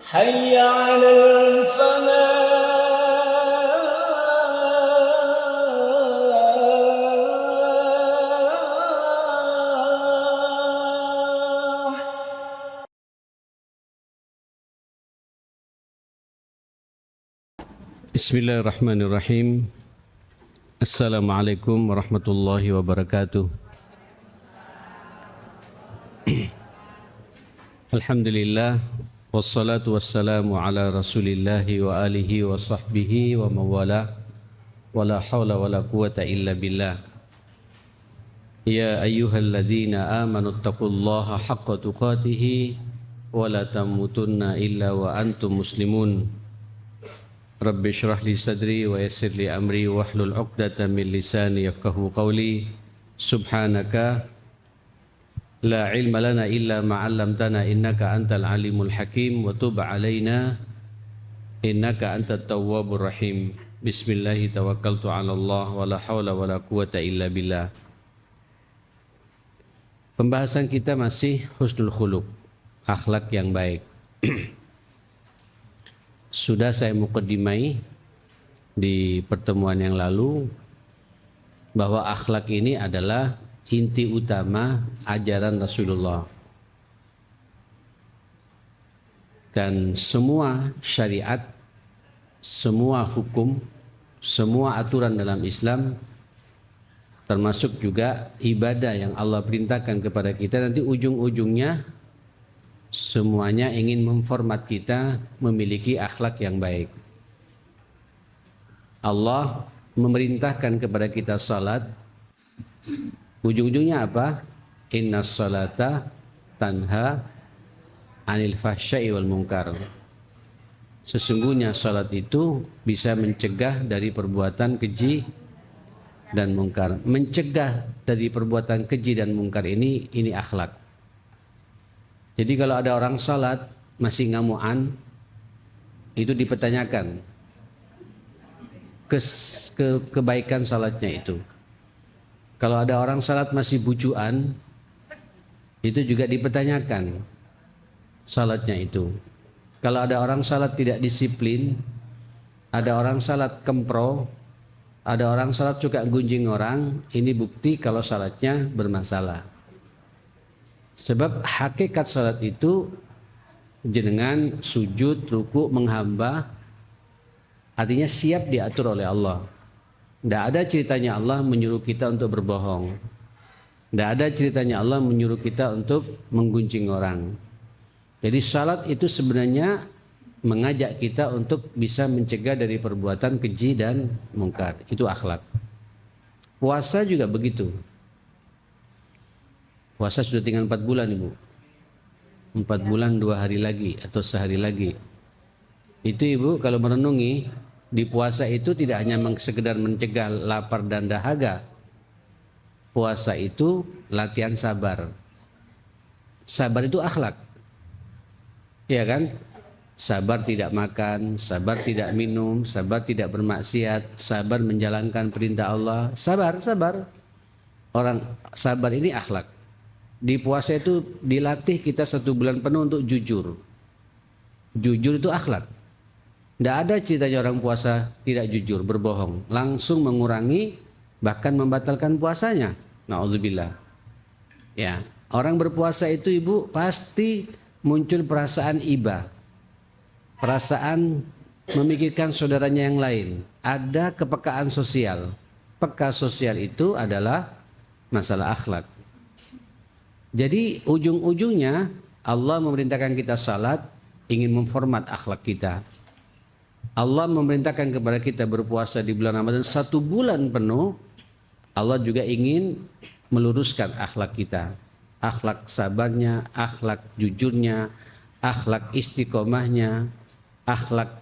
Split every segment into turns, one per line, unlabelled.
حي على الفلاح.
Bismillahirrahmanirrahim. Assalamualaikum warahmatullahi wabarakatuh. Alhamdulillah wassalatu wassalamu ala Rasulillahi wa alihi wa sahbihi wa mawala wala hawla wala quwata illa billah. Ya ayyuhalladzina amanu taqullaha haqqa tuqatih wa la tamutunna illa wa antum muslimun. Rabbi syrah li sadri wa yassir li amri wahlul 'uqdatam min lisani yafqahu qawli. Subhanaka la ilma lana illa ma 'allamtana innaka antal alimul hakim wa tub 'alaina innaka antat tawwabur rahim. Bismillahi tawakkaltu 'ala Allah wa la haula wa la quwata illa billah. Pembahasan kita masih husnul khuluq, akhlak yang baik. Sudah saya muqaddimai di pertemuan yang lalu bahwa akhlak ini adalah inti utama ajaran Rasulullah. Dan semua syariat, semua hukum, semua aturan dalam Islam, termasuk juga ibadah yang Allah perintahkan kepada kita, nanti ujung-ujungnya semuanya ingin memformat kita memiliki akhlak yang baik. Allah memerintahkan kepada kita salat, ujung-ujungnya apa? Innas salata tanha anil fahsya'i wal munkar. Sesungguhnya salat itu bisa mencegah dari perbuatan keji dan munkar. Mencegah dari perbuatan keji dan munkar ini akhlak. Jadi kalau ada orang salat masih ngamuan, itu dipertanyakan kebaikan salatnya itu. Kalau ada orang salat masih bujuan, itu juga dipertanyakan salatnya itu. Kalau ada orang salat tidak disiplin, ada orang salat kempro, ada orang salat suka gunjing orang, ini bukti kalau salatnya bermasalah. Sebab hakikat salat itu jenengan sujud, ruku, menghamba, artinya siap diatur oleh Allah. Tidak ada ceritanya Allah menyuruh kita untuk berbohong. Tidak ada ceritanya Allah menyuruh kita untuk menggunjing orang. Jadi salat itu sebenarnya mengajak kita untuk bisa mencegah dari perbuatan keji dan mungkar. Itu akhlak. Puasa juga begitu. Puasa sudah tinggal 4 bulan Ibu. 4 bulan 2 hari lagi atau sehari lagi. Itu Ibu kalau merenungi, di puasa itu tidak hanya sekedar mencegah lapar dan dahaga. Puasa itu latihan sabar. Sabar itu akhlak. Iya kan? Sabar tidak makan, sabar tidak minum, sabar tidak bermaksiat, sabar menjalankan perintah Allah. Sabar. Orang sabar ini akhlak. Di puasa itu dilatih kita 1 bulan penuh untuk jujur. Jujur itu akhlak. Tidak ada ceritanya orang puasa tidak jujur, berbohong. Langsung mengurangi, bahkan membatalkan puasanya. Na'udzubillah. Ya, orang berpuasa itu Ibu pasti muncul perasaan iba. Perasaan memikirkan saudaranya yang lain. Ada kepekaan sosial. Peka sosial itu adalah masalah akhlak. Jadi ujung-ujungnya Allah memerintahkan kita salat, ingin memformat akhlak kita. Allah memerintahkan kepada kita berpuasa di bulan Ramadan 1 bulan penuh. Allah juga ingin meluruskan akhlak kita. Akhlak sabarnya, akhlak jujurnya, akhlak istiqomahnya, akhlak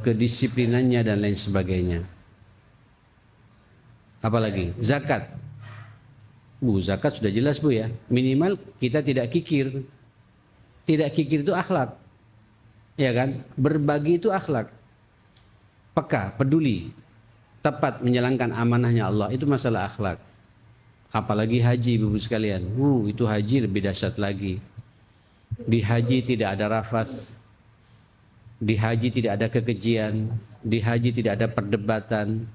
kedisiplinannya dan lain sebagainya. Apalagi zakat. Zakat sudah jelas Bu ya. Minimal kita tidak kikir. Tidak kikir itu akhlak. Ya kan? Berbagi itu akhlak. Peka, peduli, tepat menjalankan amanahnya Allah, itu masalah akhlak. Apalagi haji Ibu sekalian. Itu haji lebih dahsyat lagi. Di haji tidak ada rafas, di haji tidak ada kekejian, di haji tidak ada perdebatan.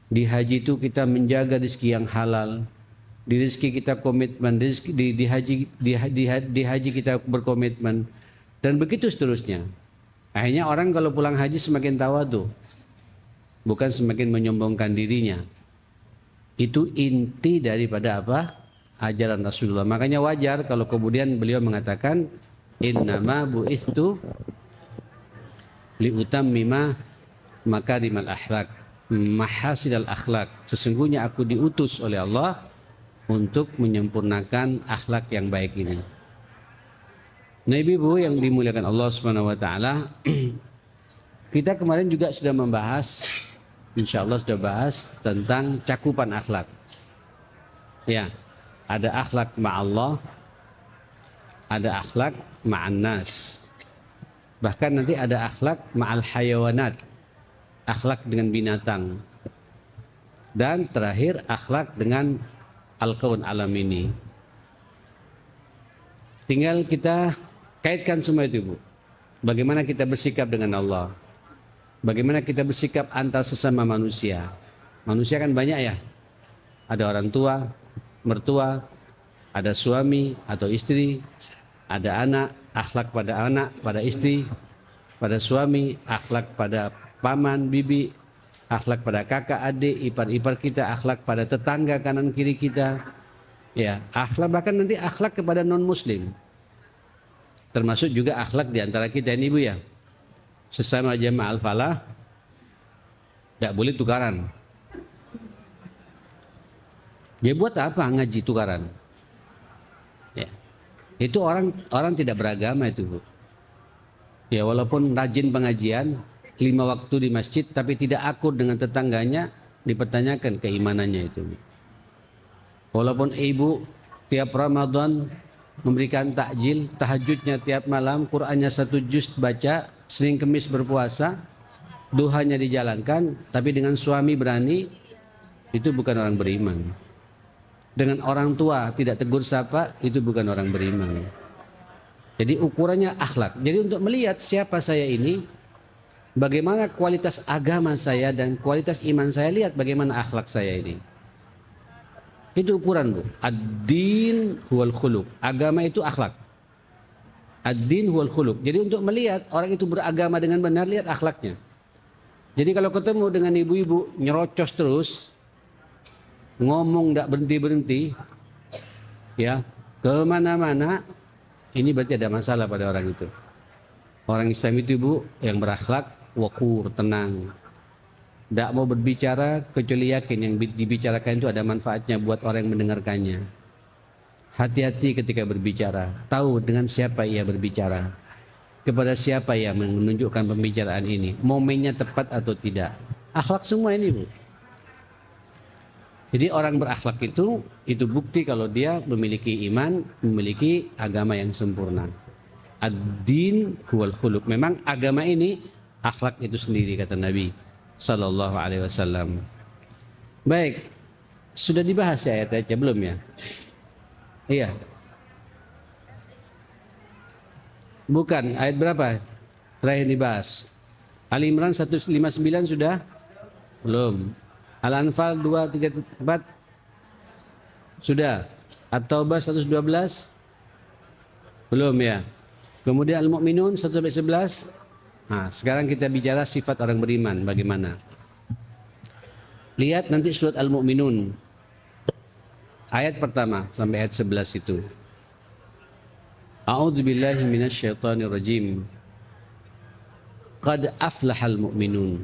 Di haji itu kita menjaga rezeki yang halal. Di rezeki kita komitmen, di haji kita berkomitmen, dan begitu seterusnya. Akhirnya orang kalau pulang haji semakin tawadu, bukan semakin menyombongkan dirinya. Itu inti daripada apa? Ajaran Rasulullah. Makanya wajar kalau kemudian beliau mengatakan innama bu'istu liutammima makarimal akhlak, mahasinal akhlak. Sesungguhnya aku diutus oleh Allah untuk menyempurnakan akhlak yang baik ini. Nah, ibu yang dimuliakan Allah Subhanahu wa taala, kita kemarin juga sudah membahas, insyaallah sudah bahas tentang cakupan akhlak. Ya. Ada akhlak ma'allah, ada akhlak ma'an nas. Bahkan nanti ada akhlak ma'al hayawanat, akhlak dengan binatang. Dan terakhir akhlak dengan al-kaun alam ini. Tinggal kita kaitkan semua itu, Bu. Bagaimana kita bersikap dengan Allah, bagaimana kita bersikap antar sesama manusia. Manusia kan banyak ya, ada orang tua, mertua, ada suami atau istri, ada anak, akhlak pada anak, pada istri, pada suami, akhlak pada paman, bibi, akhlak pada kakak, adik, ipar-ipar kita, akhlak pada tetangga kanan kiri kita. Ya, akhlak bahkan nanti akhlak kepada non muslim. Termasuk juga akhlak di antara kita ini, Bu ya. Sesama jamaah al-falah tidak boleh tukaran. Ya buat apa ngaji tukaran? Ya. Itu orang tidak beragama itu, Bu. Ya walaupun rajin pengajian 5 waktu di masjid tapi tidak akur dengan tetangganya, dipertanyakan keimanannya itu. Walaupun ibu tiap Ramadan memberikan takjil, tahajudnya tiap malam, Qur'annya 1 juz baca, Senin Kemis berpuasa, duhanya dijalankan, tapi dengan suami berani, itu bukan orang beriman. Dengan orang tua tidak tegur sapa, itu bukan orang beriman. Jadi ukurannya akhlak. Jadi untuk melihat siapa saya ini, bagaimana kualitas agama saya dan kualitas iman saya, lihat bagaimana akhlak saya ini. Itu ukuran, Bu. Ad-din huwal khuluq. Agama itu akhlak. Ad-din huwal khuluq. Jadi untuk melihat orang itu beragama dengan benar, lihat akhlaknya. Jadi kalau ketemu dengan ibu-ibu nyerocos terus, ngomong tidak berhenti-berhenti, ya kemana-mana, ini berarti ada masalah pada orang itu. Orang Islam itu, Bu, yang berakhlak wakur, tenang, tidak mau berbicara kecuali yakin yang dibicarakan itu ada manfaatnya buat orang yang mendengarkannya. Hati-hati ketika berbicara, tahu dengan siapa ia berbicara, kepada siapa ia menunjukkan pembicaraan ini, momennya tepat atau tidak. Akhlak semua ini, Bu. Jadi orang berakhlak itu bukti kalau dia memiliki iman, memiliki agama yang sempurna. Ad-din huwal khuluq. Memang agama ini akhlak itu sendiri, kata Nabi sallallahu alaihi wasallam. Baik, sudah dibahas ya ayat-ayatnya belum ya? Iya. Bukan, ayat berapa? Terakhir dibahas. Ali Imran 159 sudah? Belum. Al-Anfal 234 sudah. At-Taubah 112 belum ya. Kemudian Al-Mu'minun 1-11. Nah, sekarang kita bicara sifat orang beriman bagaimana. Lihat nanti surat Al-Mu'minun ayat pertama sampai ayat 11 itu. A'udzubillahi minasyaitonirrajim. Qad aflahal mu'minun.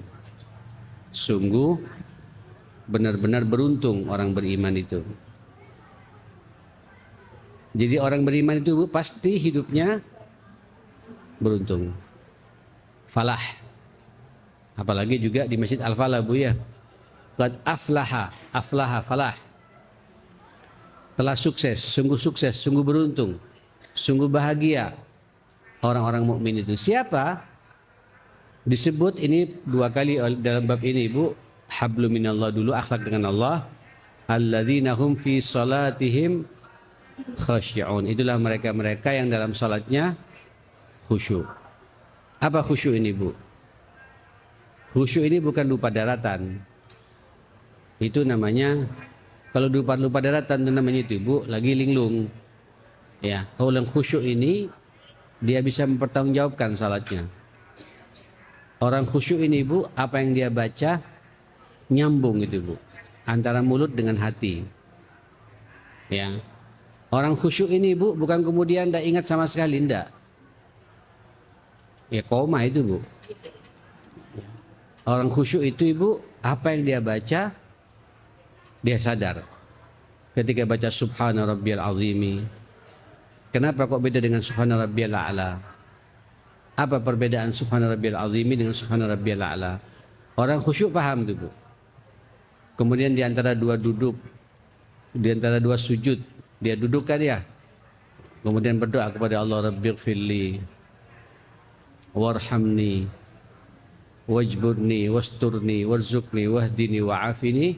Sungguh benar-benar beruntung orang beriman itu. Jadi orang beriman itu, Bu, pasti hidupnya beruntung. Falah. Apalagi juga di Masjid Al-Falah, Bu ya. Qad aflaha, falah. Telah sukses, sungguh beruntung, sungguh bahagia orang-orang mukmin itu. Siapa? Disebut ini 2 kali dalam bab ini, Bu. Hablum minallah dulu, akhlak dengan Allah. Alladzina hum fi salatihim khasyi'un. Itulah mereka-mereka yang dalam salatnya khusyuk. Apa khusyuk ini, Bu? Khusyuk ini bukan lupa daratan. Itu namanya, kalau lupa daratan itu namanya itu, Bu, lagi linglung. Ya, kalau yang khusyuk ini dia bisa mempertanggungjawabkan salatnya. Orang khusyuk ini, Bu, apa yang dia baca nyambung itu, Bu, antara mulut dengan hati. Ya. Orang khusyuk ini, Bu, bukan kemudian tidak ingat sama sekali, enggak. Ya koma itu, Bu. Orang khusyuk itu, Ibu, apa yang dia baca, dia sadar. Ketika baca Subhana Rabbiyal Azimi, kenapa kok beda dengan Subhana Rabbiyal A'la? Apa perbedaan Subhana Rabbiyal Azimi dengan Subhana Rabbiyal A'la? Orang khusyuk paham itu, Bu. Kemudian di antara dua duduk, di antara dua sujud, dia dudukkan ya. Kemudian berdoa kepada Allah, Rabbighfirli warhamni wajburni wasturni warzuqni wahdini wa'afini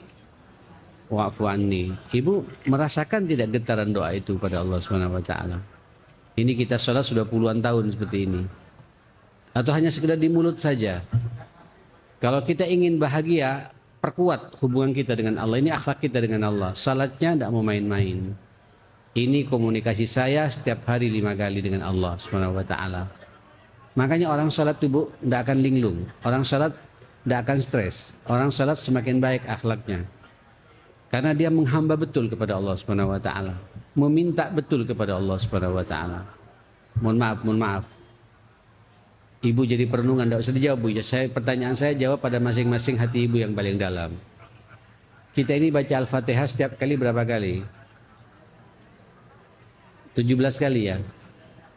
wa'fu anni. Ibu merasakan tidak getaran doa itu pada Allah Subhanahu wa taala? Ini kita salat sudah puluhan tahun seperti ini. Atau hanya sekedar di mulut saja? Kalau kita ingin bahagia, perkuat hubungan kita dengan Allah. Ini akhlak kita dengan Allah. Salatnya tidak mau main-main. Ini komunikasi saya setiap hari 5 kali dengan Allah Subhanahu wa taala. Makanya orang salat itu, Bu, tidak akan linglung. Orang salat tidak akan stres. Orang salat semakin baik akhlaknya. Karena dia menghamba betul kepada Allah Subhanahu wa taala. Meminta betul kepada Allah Subhanahu wa taala. Mohon maaf. Ibu jadi perenungan, tidak usah dijawab, Bu. Pertanyaan saya jawab pada masing-masing hati ibu yang paling dalam. Kita ini baca Al-Fatihah setiap kali berapa kali? 17 kali ya?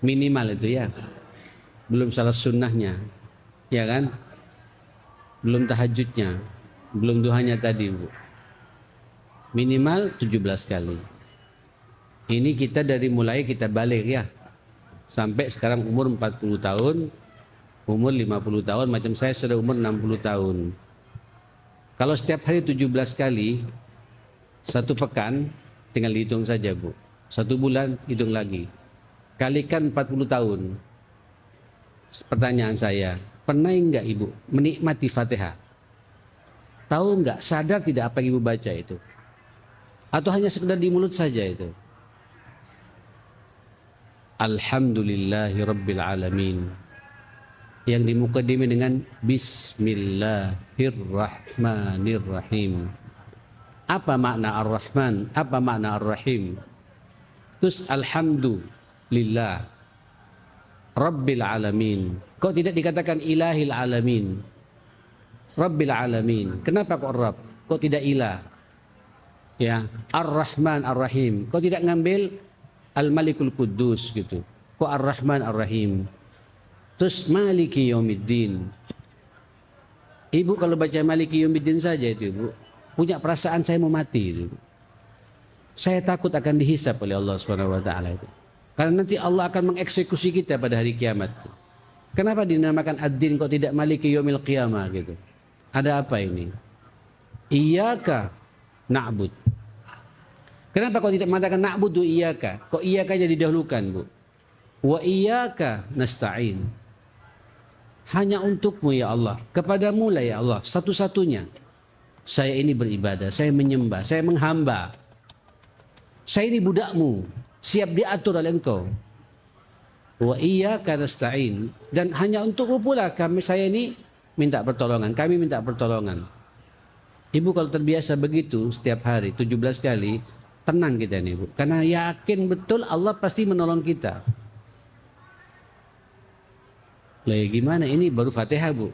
Minimal itu ya. Belum salat sunnahnya, ya kan? Belum tahajudnya, belum duhanya tadi, Bu. Minimal 17 kali. Ini kita dari mulai kita balik ya, sampai sekarang umur 40 tahun, umur 50 tahun, macam saya sudah umur 60 tahun. Kalau setiap hari 17 kali, satu pekan, tinggal dihitung saja, Bu. 1 bulan, hitung lagi. Kalikan 40 tahun. Pertanyaan saya, pernah enggak Ibu menikmati Fatihah? Tahu enggak, sadar tidak apa yang Ibu baca itu? Atau hanya sekedar di mulut saja itu? Alhamdulillahi Rabbil Alamin. Yang dimukadimi dengan Bismillahirrahmanirrahim. Apa makna Ar-Rahman? Apa makna Ar-Rahim? Terus Alhamdulillah Rabbil Alamin. Kok tidak dikatakan Ilahil Alamin? Rabbil Alamin. Kenapa kok Rabb? Kok tidak ilah? Ya, Ar-Rahman Ar-Rahim. Kok tidak ngambil Al-Malikul Quddus gitu? Kok Ar-Rahman Ar-Rahim? Terus Maliki Yaumiddin. Ibu kalau baca Maliki Yaumiddin saja itu, Ibu, punya perasaan saya mau mati itu. Saya takut akan dihisab oleh Allah Subhanahu wa taala itu. Karena nanti Allah akan mengeksekusi kita pada hari kiamat. Kenapa dinamakan ad-din kok tidak Maliki Yaumil Qiyamah gitu? Ada apa ini? Iyyaka na'bud. Kenapa kok tidak mengatakan na'budu iyyaka? Kok iyyaka jadi didahulukan, Bu? Wa iyyaka nasta'in. Hanya untukmu ya Allah, kepadamu lah ya Allah, satu-satunya. Saya ini beribadah, saya menyembah, saya menghamba. Saya ini budakmu, siap diatur oleh engkau. Wa iyyaka nasta'in. Dan hanya untukmu pula saya ini minta pertolongan, kami minta pertolongan. Ibu kalau terbiasa begitu setiap hari 17 kali, tenang kita nih, Bu. Karena yakin betul Allah pasti menolong kita. Lah gimana ini baru Fatihah, Bu.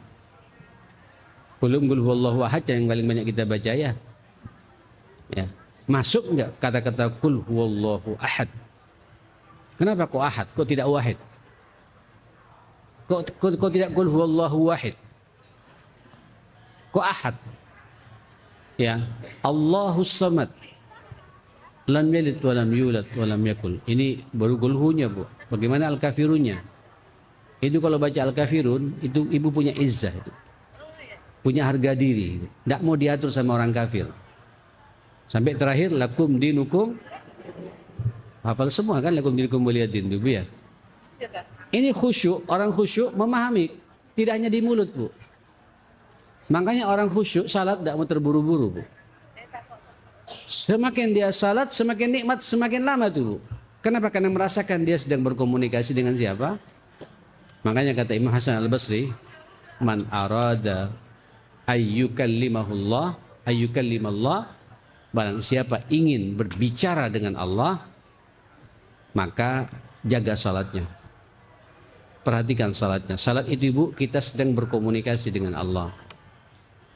Belum qul huwallahu ahad yang paling banyak kita baca ya. Ya. Masuk enggak kata-kata qul huwallahu ahad? Kenapa kok ahad? Kok tidak wahid? Kok tidak qul huwallahu wahid? Kok ahad? Ya, Allahus Samad. Lam yalid wa lam yulad wa lam yakul. Ini baru qulhunya, Bu. Bagaimana al-kafirunnya? Itu kalau baca al-kafirun, itu ibu punya izzah itu. Punya harga diri. Tidak mau diatur sama orang kafir. Sampai terakhir lakum dinukum Hafal semua kan lakum dinukum waliyadin Bu ya. Ini khusyuk, orang khusyuk memahami, tidak hanya di mulut Bu. Makanya orang khusyuk salat tidak mau terburu-buru Bu. Semakin dia salat, semakin nikmat, semakin lama tuh Bu. Kenapa? Karena merasakan dia sedang berkomunikasi dengan siapa? Makanya kata Imam Hasan Al-Basri, man arada ayyukallimahullah, ayyukallimallah, barang siapa ingin berbicara dengan Allah, maka jaga salatnya. Perhatikan salatnya. Salat itu Ibu, kita sedang berkomunikasi dengan Allah.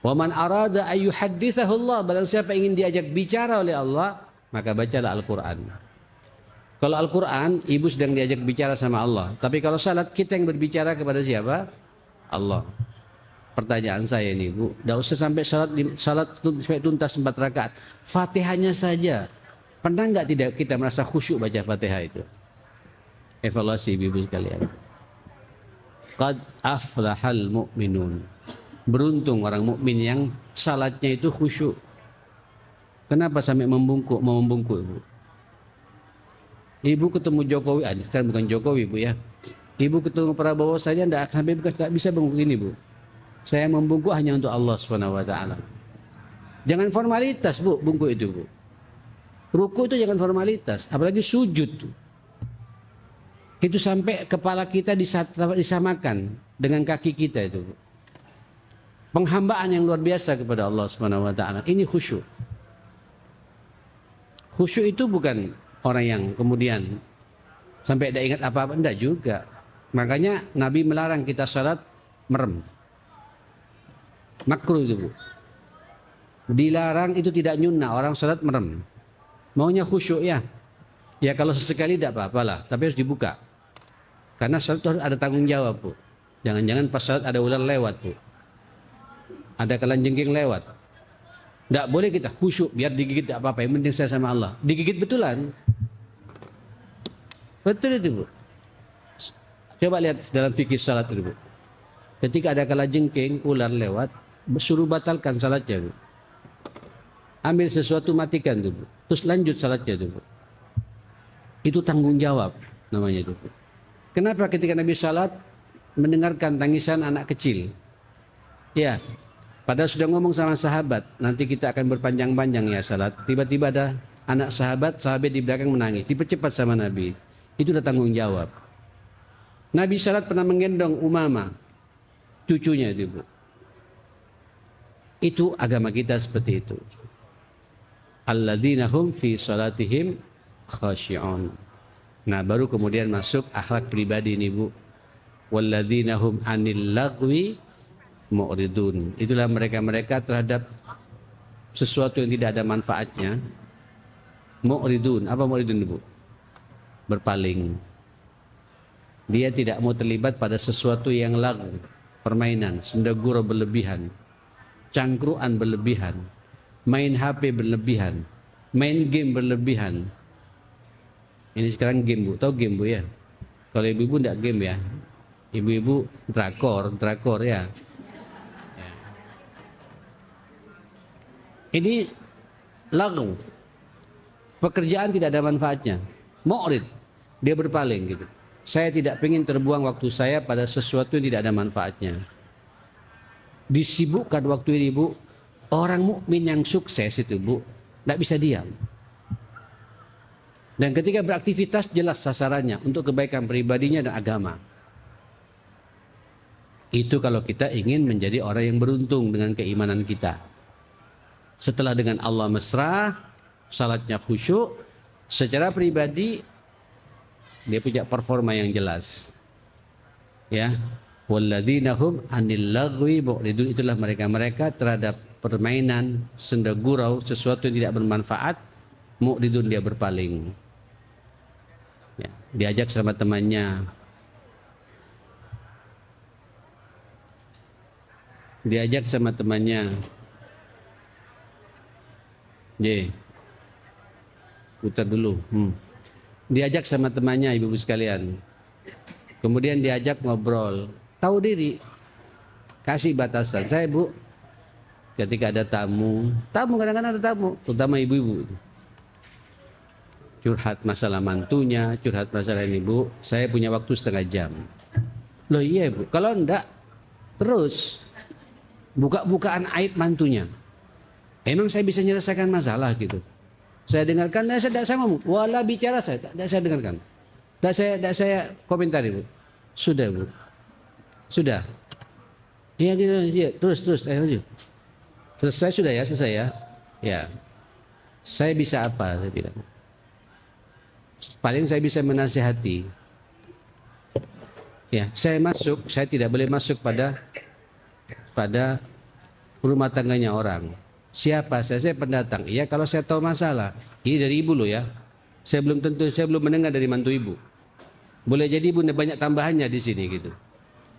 Wa man arada ayyuhadditsahullah, barang siapa ingin diajak bicara oleh Allah, maka bacalah Al-Qur'an. Kalau Al-Quran, ibu sedang diajak bicara sama Allah. Tapi kalau salat, kita yang berbicara kepada siapa? Allah. Pertanyaan saya ini Bu, tidak usah sampai salat sampai tuntas 4 rakaat. Fatihahnya saja. Pernah nggak tidak kita merasa khusyuk baca Fatihah itu? Evaluasi ibu sekalian. Qad aflahal mu'minun. Beruntung orang mukmin yang salatnya itu khusyuk. Kenapa sampai membungkuk, mau membungkuk Ibu? Ibu ketemu Jokowi, kan bukan Jokowi Bu ya. Ibu ketemu Prabowo saja tidak bisa bungkuk ini Bu. Saya membungkuk hanya untuk Allah SWT. Jangan formalitas Bu, bungkuk itu Bu. Ruku itu jangan formalitas, apalagi sujud tuh. Itu sampai kepala kita disamakan dengan kaki kita itu Bu. Penghambaan yang luar biasa kepada Allah SWT. Ini khusyuk. Khusyuk itu bukan orang yang kemudian sampai tidak ingat apa-apa, enggak juga. Makanya Nabi melarang kita salat merem. Makruh itu Bu. Dilarang itu tidak nyunnah orang salat merem. Maunya khusyuk ya. Ya kalau sesekali tidak apa-apalah, tapi harus dibuka. Karena salat harus ada tanggung jawab Bu. Jangan-jangan pas salat ada ular lewat Bu. Ada kalajengking lewat. Tidak boleh kita khusyuk biar digigit tidak apa-apa. Yang penting saya sama Allah. Digigit betulan. Betul itu Bu. Coba lihat dalam fikih salat itu Bu. Ketika ada kalajengking ular lewat, suruh batalkan salatnya Bu. Ambil sesuatu matikan itu Bu. Terus lanjut salatnya itu Bu. Itu tanggung jawab namanya itu Bu. Kenapa ketika Nabi salat mendengarkan tangisan anak kecil? Ya. Padahal sudah ngomong sama sahabat, nanti kita akan berpanjang-panjang ya salat. Tiba-tiba ada anak sahabat di belakang menangis, dipercepat sama Nabi. Itu udah tanggung jawab. Nabi salat pernah menggendong Umamah, cucunya itu Bu. Itu agama kita seperti itu. Alladzina hum fi salatihim khashi'un. Nah baru kemudian masuk akhlak pribadi ini Bu. Walladzina hum anil lagwi mu'ridun. Itulah mereka-mereka terhadap sesuatu yang tidak ada manfaatnya. Mu'ridun. Apa mu'ridun Bu? Berpaling. Dia tidak mau terlibat pada sesuatu yang lagu, permainan, sendagura berlebihan, cangkruan berlebihan, main HP berlebihan, main game berlebihan. Ini sekarang game Bu. Tahu game Bu ya? Kalau ibu-ibu tidak game ya. Ibu-ibu drakor ya. Ini lagu, pekerjaan tidak ada manfaatnya. Mu'rid, dia berpaling gitu. Saya tidak ingin terbuang waktu saya pada sesuatu yang tidak ada manfaatnya. Disibukkan waktu ini Bu. Orang mukmin yang sukses itu Bu, tidak bisa diam. Dan ketika beraktivitas jelas sasarannya untuk kebaikan pribadinya dan agama. Itu kalau kita ingin menjadi orang yang beruntung dengan keimanan kita. Setelah dengan Allah mesra, salatnya khusyuk, secara pribadi dia punya performa yang jelas. Ya, walladzina hum anil lagwi mu'ridun, itulah mereka-mereka terhadap permainan, senda gurau, sesuatu yang tidak bermanfaat, mu'ridun dia berpaling. Ya, diajak sama temannya. Diajak sama temannya. Putar dulu. Diajak sama temannya ibu-ibu sekalian. Kemudian diajak ngobrol. Tahu diri. Kasih batasan. Saya Bu, ketika ada tamu kadang-kadang ada tamu, terutama ibu-ibu. curhat masalah mantunya, curhat masalah ini Bu, saya punya waktu setengah jam. Loh iya Bu, kalau enggak terus buka-bukaan aib mantunya. Emang saya bisa menyelesaikan masalah gitu. Saya dengarkan, saya ngomong, wala bicara tidak saya dengarkan. Tidak saya komentari Bu. Sudah Bu. Sudah. Iya gitu, ya, terus, ayo. Selesai sudah ya, selesai ya. Ya. Saya bisa apa, saya bilang. Paling saya bisa menasihati. Ya, saya tidak boleh masuk pada rumah tangganya orang. Siapa saya pendatang. Iya, kalau saya tahu masalah. Ini dari ibu loh ya. Saya belum mendengar dari mantu ibu. Boleh jadi ibu banyak tambahannya di sini gitu.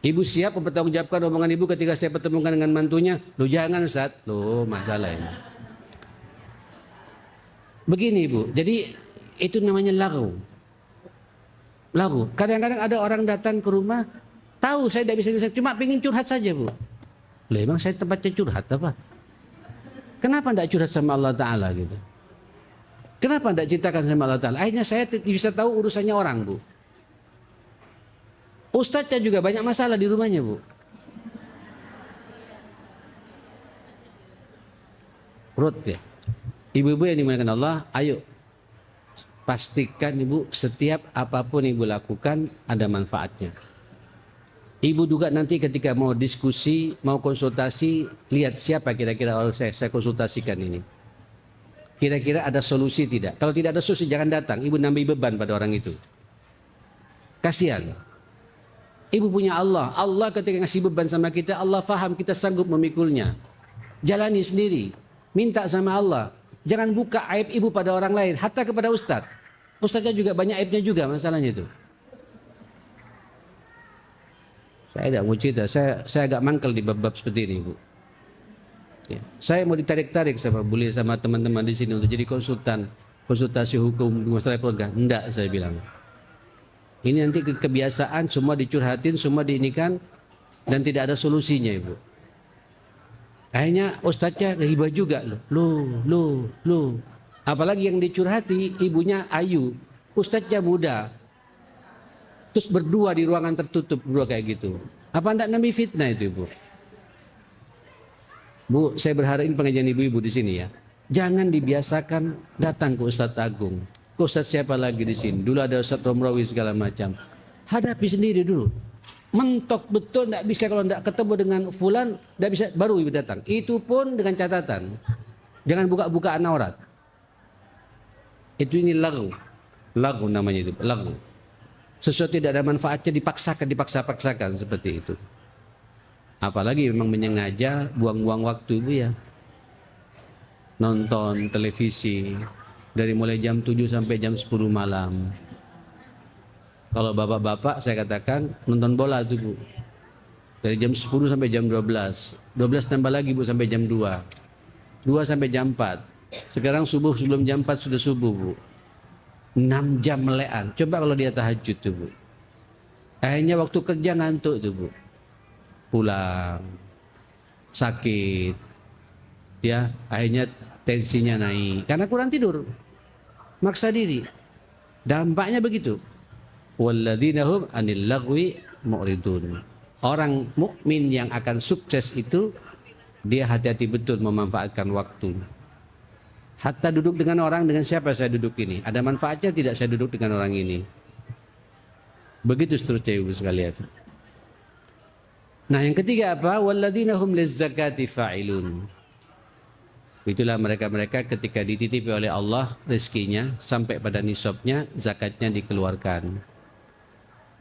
Ibu siap mempertanggungjawabkan omongan ibu ketika saya pertemukan dengan mantunya. Loh jangan Ustaz. Loh masalah ini. Begini ibu. Jadi itu namanya lagu. Kadang-kadang ada orang datang ke rumah. Tahu saya tidak bisa cuma pengen curhat saja Bu. Loh emang saya tempatnya curhat apa? Kenapa tidak curhat sama Allah Ta'ala gitu? Kenapa tidak ceritakan sama Allah Ta'ala? Akhirnya saya bisa tahu urusannya orang Bu. Ustadznya juga banyak masalah di rumahnya Bu. Ruth ya. Ibu-ibu yang dimuliakan Allah, ayo pastikan ibu setiap apapun ibu lakukan ada manfaatnya. Ibu juga nanti ketika mau diskusi, mau konsultasi, lihat siapa kira-kira orang saya konsultasikan ini. Kira-kira ada solusi tidak? Kalau tidak ada solusi jangan datang. Ibu nambah beban pada orang itu. Kasihan. Ibu punya Allah. Allah ketika ngasih beban sama kita, Allah faham kita sanggup memikulnya. Jalani sendiri. Minta sama Allah. Jangan buka aib ibu pada orang lain. Hatta kepada ustadz. Ustadznya juga banyak aibnya juga masalahnya itu. Saya tidak mau cerita. Saya agak mangkel di bab-bab seperti ini Bu. Ya. Saya mau ditarik-tarik sama teman-teman di sini untuk jadi konsultasi hukum masalah keluarga. Enggak saya bilang. Ini nanti kebiasaan semua dicurhatin, semua diinikan dan tidak ada solusinya Ibu. Akhirnya ustadznya hibah juga loh. Apalagi yang dicurhati ibunya ayu, ustadznya muda. Terus berdua di ruangan tertutup berdua kayak gitu. Apa enggak namanya fitnah itu Ibu? Bu, saya berharap ini pengajian ibu-ibu di sini ya. Jangan dibiasakan datang ke Ustadz Agung. Ke Ustadz siapa lagi di sini? Dulu ada Ustadz Romrawi segala macam. Hadapi sendiri dulu. Mentok betul tidak bisa kalau tidak ketemu dengan fulan, tidak bisa baru ibu datang. Itu pun dengan catatan. Jangan buka-bukaan aurat. Itu ini lagu namanya itu, lagu. Sesuatu tidak ada manfaatnya dipaksakan seperti itu. Apalagi memang menyengaja buang-buang waktu Ibu ya. Nonton televisi dari mulai jam 7 sampai jam 10 malam. Kalau bapak-bapak saya katakan nonton bola itu Bu. Dari jam 10 sampai jam 12. 12 tambah lagi Bu sampai jam 2. 2 sampai jam 4. Sekarang subuh sebelum jam 4 sudah subuh Bu. 6 jam melean. Coba kalau dia tahajud tuh Bu. Akhirnya waktu kerja ngantuk tuh Bu. Pulang sakit ya, akhirnya tensinya naik karena kurang tidur, maksa diri, dampaknya begitu. Walladzina hum 'anil lagwi mu'ridun. Orang mukmin yang akan sukses itu dia hati-hati betul memanfaatkan waktu. Hatta duduk dengan orang, dengan siapa saya duduk ini, ada manfaatnya tidak saya duduk dengan orang ini, begitu seterusnya Ibu sekalian. Nah yang ketiga apa? Walladzina hum lizzakati fa'ilun. Itulah mereka-mereka ketika dititipi oleh Allah rezekinya sampai pada nisabnya, zakatnya dikeluarkan.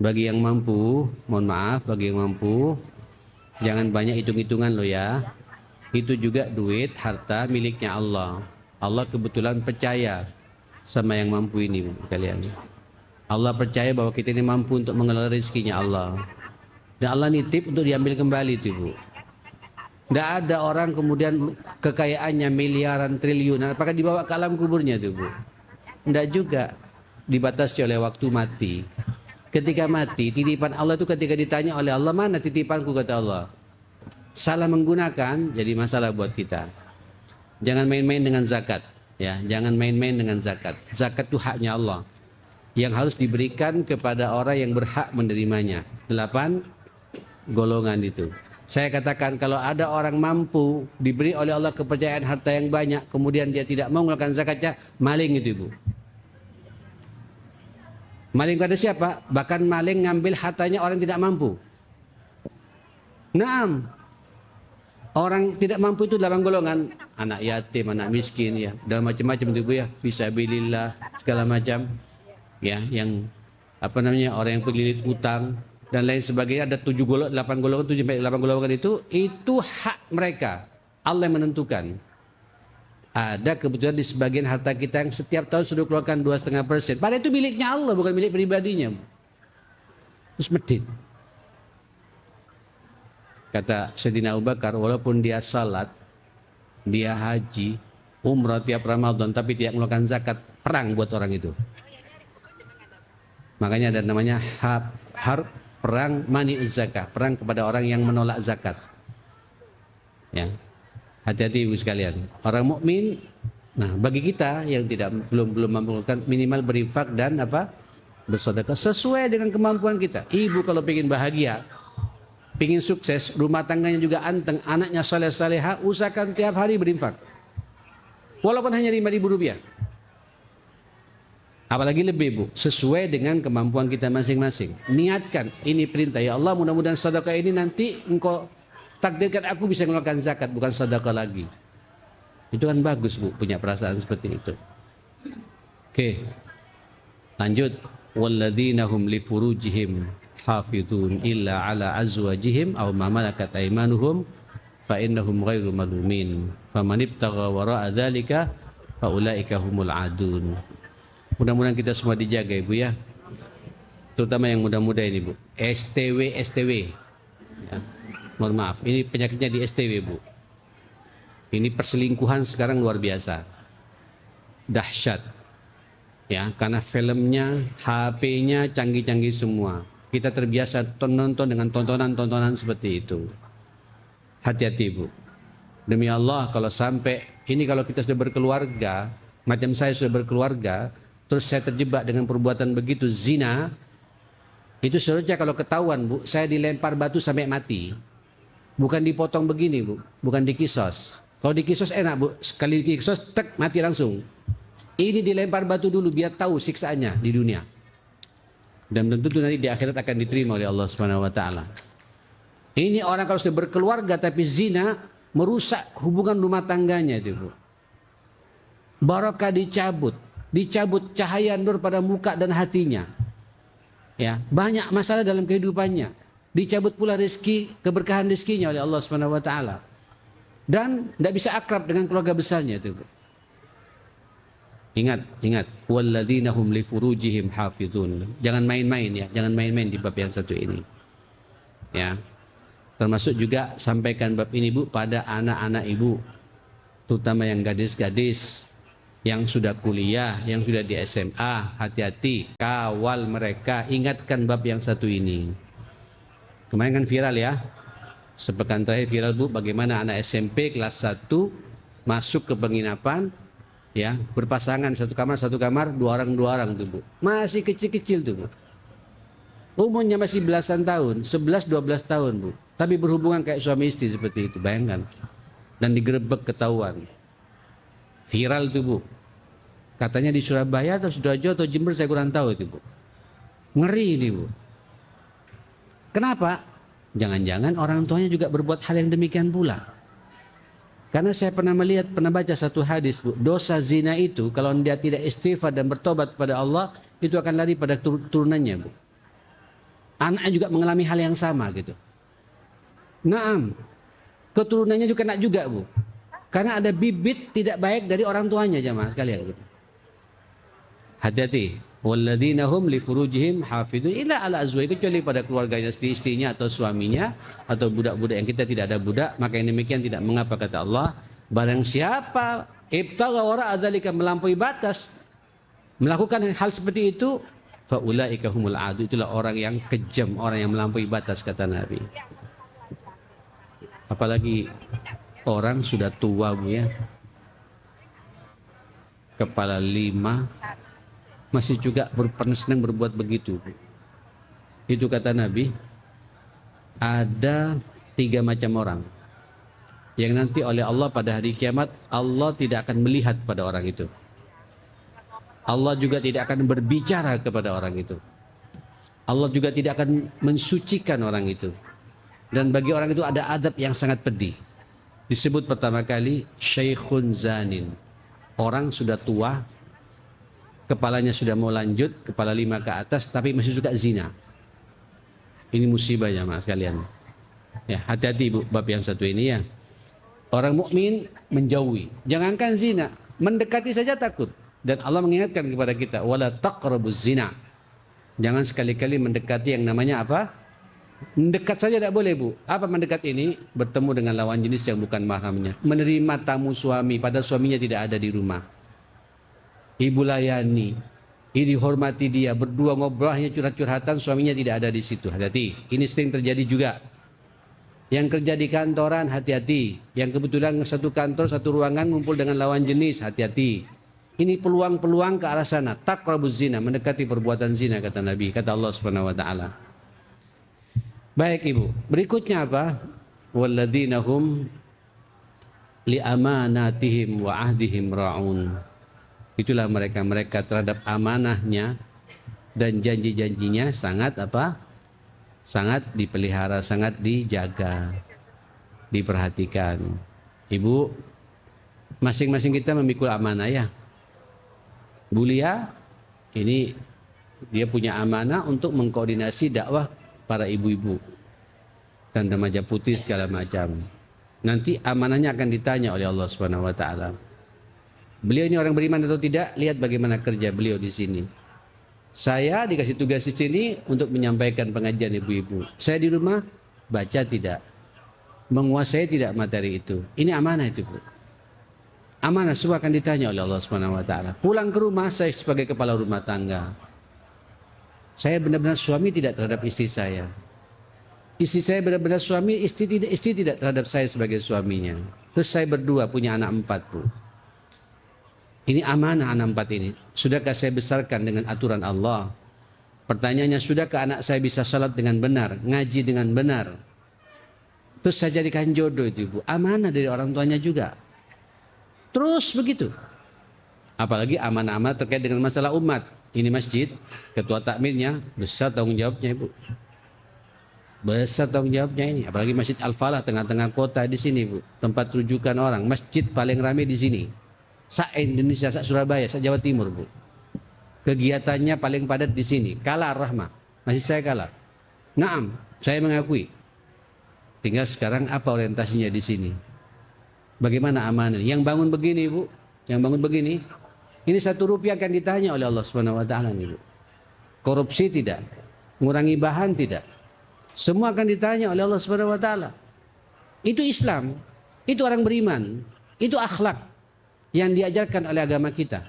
Bagi yang mampu, mohon maaf, bagi yang mampu jangan banyak hitung-hitungan loh ya. Itu juga duit, harta miliknya Allah. Allah kebetulan percaya sama yang mampu ini kalian. Allah percaya bahwa kita ini mampu untuk mengelola rezekinya Allah. Dan Allah nitip untuk diambil kembali itu Bu. Tidak ada orang kemudian kekayaannya miliaran triliunan, apakah dibawa ke alam kuburnya itu Bu? Tidak juga. Dibatasi oleh waktu mati. Ketika mati, titipan Allah itu ketika ditanya oleh Allah, mana titipanku kata Allah. Salah menggunakan jadi masalah buat kita. Jangan main-main dengan zakat. Ya, jangan main-main dengan zakat. Zakat itu haknya Allah yang harus diberikan kepada orang yang berhak menerimanya. 8 golongan itu. Saya katakan kalau ada orang mampu diberi oleh Allah kepercayaan harta yang banyak, kemudian dia tidak mau mengeluarkan zakatnya, maling itu ibu. Maling pada siapa? Bahkan maling ngambil hartanya orang tidak mampu. Naam. Orang tidak mampu itu 8 golongan, anak yatim, anak miskin ya, dan macam-macam itu Bu ya, fisabilillah segala macam. Ya, yang apa namanya, orang yang pelilit utang dan lain sebagainya, ada 7 golongan, 8 golongan, 7 sampai 8 golongan itu hak mereka. Allah yang menentukan. Ada kebetulan di sebagian harta kita yang setiap tahun sudah keluarkan 2,5%. Padahal itu miliknya Allah, bukan milik pribadinya. Terus medit. Kata Sayyidina Abu Bakar, walaupun dia salat, dia haji, umrah tiap Ramadan, tapi tidak mengeluarkan zakat, perang buat orang itu. Makanya ada namanya perang mani zakat, perang kepada orang yang menolak zakat. Ya, hati-hati ibu sekalian. Orang mukmin, nah bagi kita yang belum mampu minimal berinfak dan bersedekah sesuai dengan kemampuan kita. Ibu kalau ingin bahagia, ingin sukses, rumah tangganya juga anteng, anaknya saleh-salehah, usahakan tiap hari berinfak. Walaupun hanya Rp5.000. Apalagi lebih Bu, sesuai dengan kemampuan kita masing-masing. Niatkan, ini perintah ya Allah, mudah-mudahan sedekah ini nanti engkau takdirkan aku bisa mengeluarkan zakat, bukan sedekah lagi. Itu kan bagus Bu, punya perasaan seperti itu. Oke, lanjut. Walladzina hum li furujihim hafizun illa ala azwajihim aw ma malakat aymanuhum fa innahum ghairu malumin faman ibtagha wara'a dzalika fa ulaika humul adun. Mudah-mudahan kita semua dijaga Ibu ya, terutama yang muda-muda ini Bu, STW ya. Mohon maaf, ini penyakitnya di STW Bu. Ini perselingkuhan sekarang luar biasa, dahsyat ya, karena filmnya, HP-nya canggih-canggih semua. Kita terbiasa nonton dengan tontonan-tontonan seperti itu. Hati-hati Bu. Demi Allah, kalau sampai ini, kalau kita sudah berkeluarga, macam saya sudah berkeluarga, terus saya terjebak dengan perbuatan begitu, zina, itu seharusnya kalau ketahuan Bu, saya dilempar batu sampai mati. Bukan dipotong begini Bu, bukan dikisos. Kalau dikisos enak Bu, sekali dikisos, tek, mati langsung. Ini dilempar batu dulu biar tahu siksaannya di dunia. Dan tentu nanti di akhirat akan diterima oleh Allah Subhanahu wa taala. Ini orang kalau sudah berkeluarga tapi zina, merusak hubungan rumah tangganya itu Bu. Barakah dicabut cahaya nur pada muka dan hatinya. Ya, banyak masalah dalam kehidupannya. Dicabut pula rezeki, keberkahan rezekinya oleh Allah Subhanahu wa taala. Dan tidak bisa akrab dengan keluarga besarnya itu. Ingat, walladzina hum li furujihim hafizun. Jangan main-main ya, jangan main-main di bab yang satu ini. Ya. Termasuk juga sampaikan bab ini Bu pada anak-anak Ibu, terutama yang gadis-gadis yang sudah kuliah, yang sudah di SMA, hati-hati, kawal mereka, ingatkan bab yang satu ini. Kemarin kan viral ya, sepekan terakhir viral Bu, bagaimana anak SMP kelas 1 masuk ke penginapan, ya, berpasangan satu kamar, 2 orang tuh Bu, masih kecil-kecil tuh Bu, umurnya masih belasan tahun, 11-12 tahun Bu, tapi berhubungan kayak suami istri seperti itu, bayangkan, dan digerebek ketahuan. Viral tuh Bu. Katanya di Surabaya atau Sidoarjo atau Jember, saya kurang tahu itu Bu. Ngeri ini Bu. Kenapa? Jangan-jangan orang tuanya juga berbuat hal yang demikian pula. Karena saya pernah baca satu hadis Bu. Dosa zina itu kalau dia tidak istighfar dan bertobat kepada Allah, itu akan lari pada turunannya Bu. Anaknya juga mengalami hal yang sama gitu. Naam. Keturunannya juga kena juga Bu. Karena ada bibit tidak baik dari orang tuanya jamaah sekalian. Hati-hati. Walladzina hum li furujihim hafizun illa ala azwajihim, kecuali pada keluarganya, istrinya atau suaminya atau budak-budak yang kita tidak ada budak, maka yang demikian tidak mengapa, kata Allah. Barang siapa ibtagha wara'a dzalika, melampaui batas, melakukan hal seperti itu, fa ulaika humul adu, itulah orang yang kejam, orang yang melampaui batas, kata Nabi. Apalagi orang sudah tua Bu ya. kepala 5 masih juga senang berbuat begitu. Itu kata Nabi, ada 3 macam orang yang nanti oleh Allah pada hari kiamat Allah tidak akan melihat pada orang itu. Allah juga tidak akan berbicara kepada orang itu. Allah juga tidak akan mensucikan orang itu. Dan bagi orang itu ada adab yang sangat pedih. Disebut pertama kali syaikhun zanin. Orang sudah tua, kepalanya sudah mau lanjut, kepala 5 ke atas, tapi masih suka zina. Ini musibah ya mas sekalian. Ya, hati-hati bu, bab yang satu ini ya. Orang mukmin menjauhi, jangankan zina, mendekati saja takut. Dan Allah mengingatkan kepada kita, wala taqrabuz zina. Jangan sekali-kali mendekati yang namanya apa? Mendekat saja tidak boleh bu. Apa mendekat ini? Bertemu dengan lawan jenis yang bukan mahramnya. Menerima tamu suami padahal suaminya tidak ada di rumah. Ibu layani, ini hormati dia, berdua ngobrol hanya curhat-curhatan, suaminya tidak ada di situ. Hati-hati, ini sering terjadi juga. Yang kerja di kantoran, hati-hati. Yang kebetulan satu kantor, satu ruangan ngumpul dengan lawan jenis, hati-hati. Ini peluang-peluang ke arah sana. Taqrabuz zina, mendekati perbuatan zina kata Nabi, kata Allah Subhanahu wa taala. Baik ibu, berikutnya apa? Walladzina hum li amanatihim wa ahdihim ra'un. Itulah mereka terhadap amanahnya dan janji-janjinya sangat apa? Sangat dipelihara, sangat dijaga, diperhatikan. Ibu, masing-masing kita memikul amanah ya. Bu Lia, ini dia punya amanah untuk mengkoordinasi dakwah para ibu-ibu dan remaja putih segala macam. Nanti amanahnya akan ditanya oleh Allah Subhanahu wa taala. Beliau ini orang beriman atau tidak? Lihat bagaimana kerja beliau di sini. Saya dikasih tugas di sini untuk menyampaikan pengajian ibu-ibu. Saya di rumah baca tidak, menguasai tidak materi itu. Ini amanah itu, Bu. Amanah semua akan ditanya oleh Allah Subhanahu wa taala. Pulang ke rumah saya sebagai kepala rumah tangga. Saya benar-benar suami tidak terhadap istri saya. Istri saya benar-benar suami, istri tidak terhadap saya sebagai suaminya. Terus saya berdua punya anak 4, Bu. Ini amanah anak 4 ini. Sudahkah saya besarkan dengan aturan Allah? Pertanyaannya, sudahkah anak saya bisa salat dengan benar, ngaji dengan benar? Terus saya jadikan jodoh itu, Ibu. Amanah dari orang tuanya juga. Terus begitu. Apalagi amanah-amanah terkait dengan masalah umat. Ini masjid, ketua takmirnya besar tanggung jawabnya Ibu. Besar tanggung jawabnya ini. Apalagi Masjid Al-Falah tengah-tengah kota di sini Bu. Tempat rujukan orang. Masjid paling ramai di sini. Se-Indonesia, se-Surabaya, se-Jawa Timur Bu. Kegiatannya paling padat di sini. Kalah Rahmah. Masih saya kalah. Naam, saya mengakui. Tinggal sekarang apa orientasinya di sini? Bagaimana amanah? Yang bangun begini Bu. Yang bangun begini. Ini 1 rupiah akan ditanya oleh Allah Subhanahu wa taala nih Bu. Korupsi tidak, mengurangi bahan tidak. Semua akan ditanya oleh Allah Subhanahu wa taala. Itu Islam, itu orang beriman, itu akhlak yang diajarkan oleh agama kita.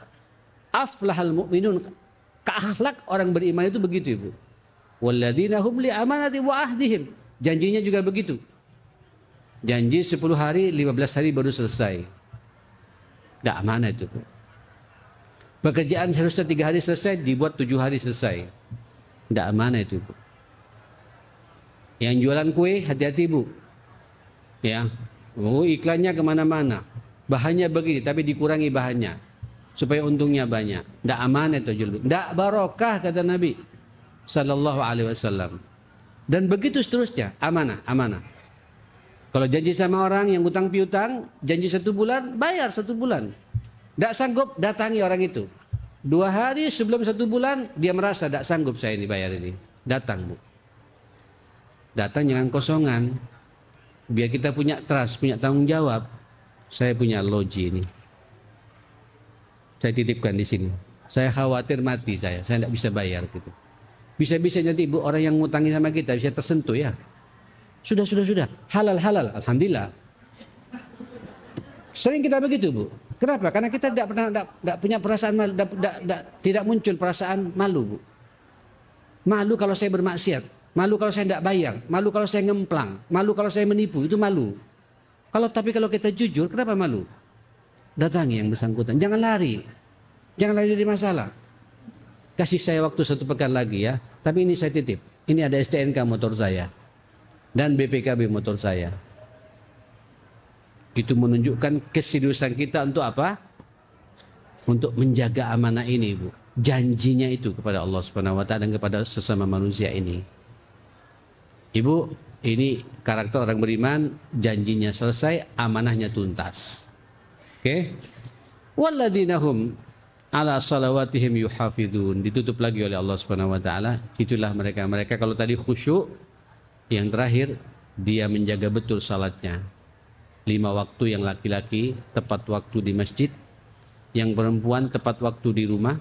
Aflahal mu'minun, keakhlak orang beriman itu begitu Ibu. Walladzina hum li amanati wa ahdihim. Janjinya juga begitu. Janji 10 hari, 15 hari baru selesai. Tidak amanah itu Bu. Pekerjaan seharusnya 3 hari selesai, dibuat 7 hari selesai. Tidak amanah itu Bu. Yang jualan kue, hati-hati Bu. Ya, iklannya kemana-mana. Bahannya begini, tapi dikurangi bahannya. Supaya untungnya banyak. Tidak amanah itu jual. Tidak barokah kata Nabi Sallallahu Alaihi Wasallam. Dan begitu seterusnya, amanah, amanah. Kalau janji sama orang yang utang piutang, janji 1 bulan, bayar 1 bulan. Tidak sanggup, datangi orang itu. 2 hari sebelum 1 bulan, dia merasa tidak sanggup saya ini bayar ini. Datang Bu. Datang jangan kosongan. Biar kita punya trust, punya tanggung jawab. Saya punya loji ini. Saya titipkan di sini. Saya khawatir mati saya tidak bisa bayar gitu. Bisa-bisa nanti Ibu orang yang ngutangi sama kita bisa tersentuh ya. Sudah. Halal. Alhamdulillah. Sering kita begitu Bu. Kenapa? Karena kita tidak punya perasaan malu, tidak muncul perasaan malu Bu. Malu kalau saya bermaksiat, malu kalau saya tidak bayar, malu kalau saya ngemplang, malu kalau saya menipu, itu malu. Tapi kalau kita jujur, kenapa malu? Datangi yang bersangkutan, jangan lari. Jangan lagi jadi masalah. Kasih saya waktu 1 pekan lagi ya. Tapi ini saya titip. Ini ada STNK motor saya. Dan BPKB motor saya. Itu menunjukkan keseriusan kita untuk apa? Untuk menjaga amanah ini, Bu. Janjinya itu kepada Allah Subhanahu wa taala dan kepada sesama manusia ini. Ibu, ini karakter orang beriman, janjinya selesai, amanahnya tuntas. Oke? Walladzina hum ala salawatihim yuhafidun. Ditutup lagi oleh Allah Subhanahu wa taala. Itulah mereka kalau tadi khusyuk, yang terakhir dia menjaga betul salatnya. 5 waktu yang laki-laki tepat waktu di masjid, yang perempuan tepat waktu di rumah.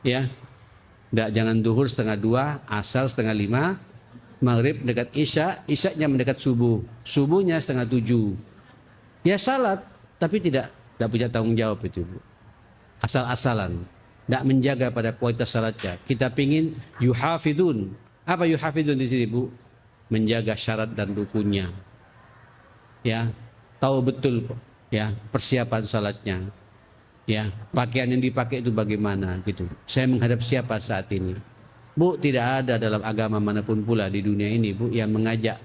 Ya. Jangan duhur 1:30, asar 4:30, maghrib dekat isya, isyanya mendekat subuh, subuhnya 6:30. Ya salat, tapi tidak punya tanggung jawab itu, Bu. Asal-asalan, tidak menjaga pada kualitas salatnya. Kita pingin yuhafidun. Apa yuhafidun di sini, Bu? Menjaga syarat dan rukunnya. Ya, tahu betul ya persiapan salatnya. Ya, pakaian yang dipakai itu bagaimana gitu. Saya menghadap siapa saat ini? Bu, tidak ada dalam agama manapun pula di dunia ini, Bu, yang mengajak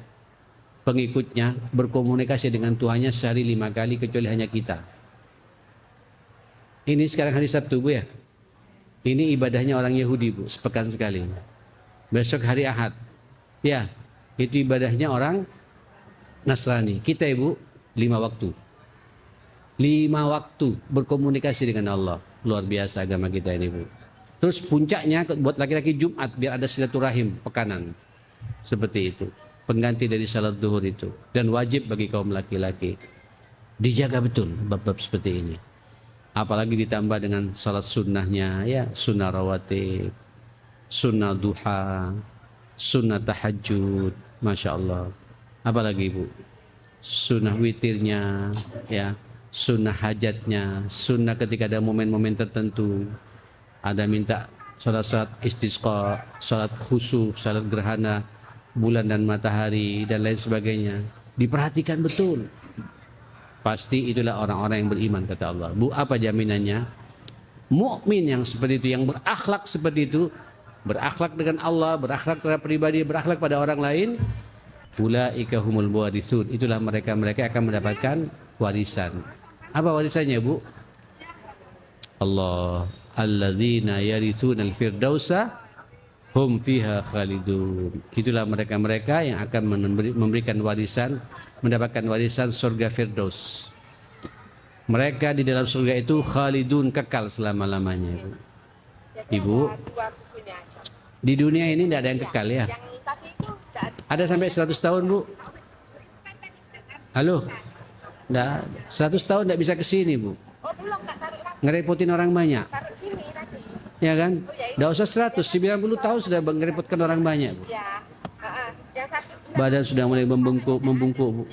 pengikutnya berkomunikasi dengan Tuhannya sehari 5 kali kecuali hanya kita. Ini sekarang hari Sabtu, Bu ya. Ini ibadahnya orang Yahudi, Bu, sepekan sekali. Besok hari Ahad. Ya, itu ibadahnya orang Nasrani. Kita, Ibu, 5 waktu. 5 waktu berkomunikasi dengan Allah. Luar biasa agama kita ini, Bu. Terus puncaknya buat laki-laki Jumat biar ada silaturahim pekanan. Seperti itu. Pengganti dari salat zuhur itu. Dan wajib bagi kaum laki-laki. Dijaga betul bab-bab seperti ini. Apalagi ditambah dengan salat sunnahnya, ya, sunnah rawatib, sunnah duha, sunnah tahajud, Masya Allah. Apalagi, Bu? Sunnah witirnya, ya, sunnah hajatnya, sunnah ketika ada momen-momen tertentu. Ada minta salat istisqa, salat khusuf, salat gerhana bulan dan matahari dan lain sebagainya. Diperhatikan betul. Pasti itulah orang-orang yang beriman, kata Allah. Bu, apa jaminannya? Mukmin yang seperti itu, yang berakhlak seperti itu, berakhlak dengan Allah, berakhlak terhadap pribadi, berakhlak pada orang lain. Ulaika humul waritsun. Itulah mereka akan mendapatkan warisan. Apa warisannya, Bu? Allah, alladzina yarithuna al-firdausa hum fiha khalidun. Itulah mereka yang akan memberikan warisan, mendapatkan warisan surga Firdaus. Mereka di dalam surga itu khalidun, kekal selama-lamanya. Ibu, di dunia ini tidak ada yang kekal ya. Ada sampai 100 tahun, Bu? Halo? Nggak, 100 tahun tidak bisa ke sini, Bu.
Oh, belum, tak taruh lagi.
Ngerepotin orang banyak.
Taruh sini tadi.
Ya kan?
Oh, ya,
Nggak usah 100, 90 tahun sudah ngerepotkan orang banyak, Bu.
Ya. Yang satu tidak.
Badan sudah mulai membungkuk, Bu.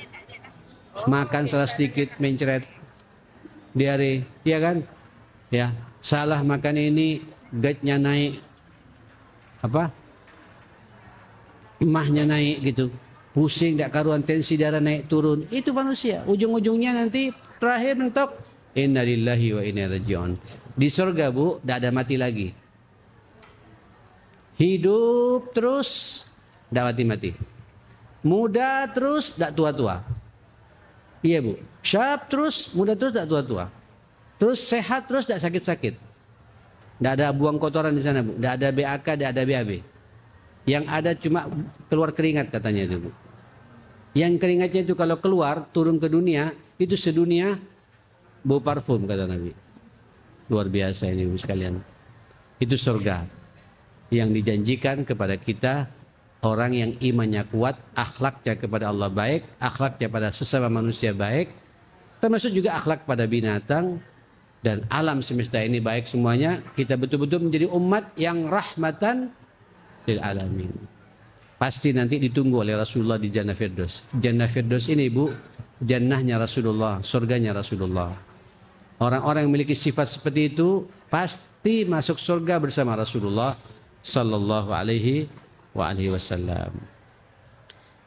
Makan salah sedikit mencret. Diare, ya kan? Ya, salah makan ini, gate-nya naik. Apa? Emahnya naik gitu. Pusing, tidak karuan, tensi darah naik turun. Itu manusia. Ujung-ujungnya nanti terakhir mentok. Inna lillahi wa inna ilaihi raji'un. Di surga, Bu, tidak ada mati lagi. Hidup terus, tidak mati-mati. Muda terus, tidak tua-tua. Iya, Bu. Syab terus, muda terus, tidak tua-tua. Terus sehat terus, tidak sakit-sakit. Tidak ada buang kotoran di sana, Bu. Tidak ada BAK, tidak ada BAB. Yang ada cuma keluar keringat, katanya itu, Bu. Yang keringatnya itu kalau keluar, turun ke dunia, itu sedunia bau parfum, kata Nabi. Luar biasa ini, Bu, sekalian. Itu surga yang dijanjikan kepada kita, orang yang imannya kuat, akhlaknya kepada Allah baik, akhlaknya pada sesama manusia baik, termasuk juga akhlak pada binatang dan alam semesta ini baik semuanya. Kita betul-betul menjadi umat yang rahmatan lil alamin. Pasti nanti ditunggu oleh Rasulullah di Jannah Firdaus. Jannah Firdaus ini, Bu, jannahnya Rasulullah, surganya Rasulullah. Orang-orang yang memiliki sifat seperti itu pasti masuk surga bersama Rasulullah sallallahu alaihi wasallam.